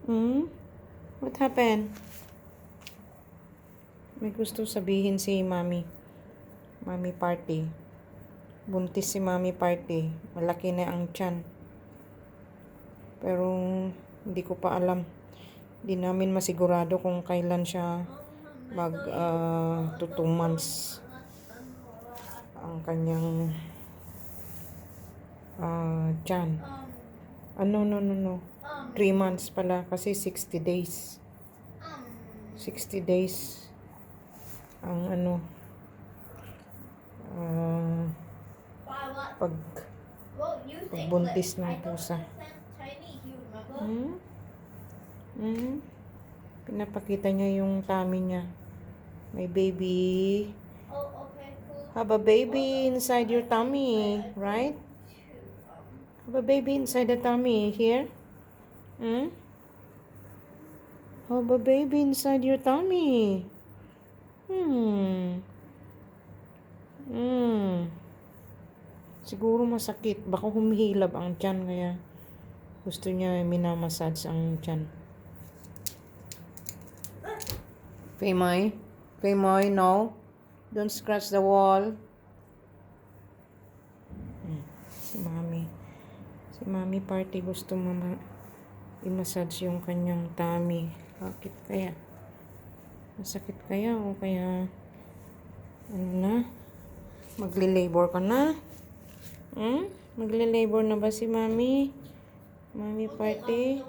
Hmm? What happened? May gusto sabihin si Mami. Mami Party. Buntis si Mami Party. Malaki na ang tiyan. Pero hindi ko pa alam. Hindi namin masigurado kung kailan siya mag 2 months ang kanyang tiyan. No. 3 months pala kasi 60 days. 60 days ang pagbuntis ng pusa. Pinapakita niya yung tummy niya. May baby. Have a baby inside your tummy, right? Have a baby inside the tummy here. Have a baby inside your tummy. Siguro masakit. Baka humihilab ang tiyan kaya gusto niya minamassage ang tiyan. Femoy, no. Don't scratch the wall. Si Mami Party gusto i-massage yung kanyang tummy. Bakit kaya? Masakit kaya o kaya magle-labor ka na? Magle-labor na ba si Mami? Mami Party?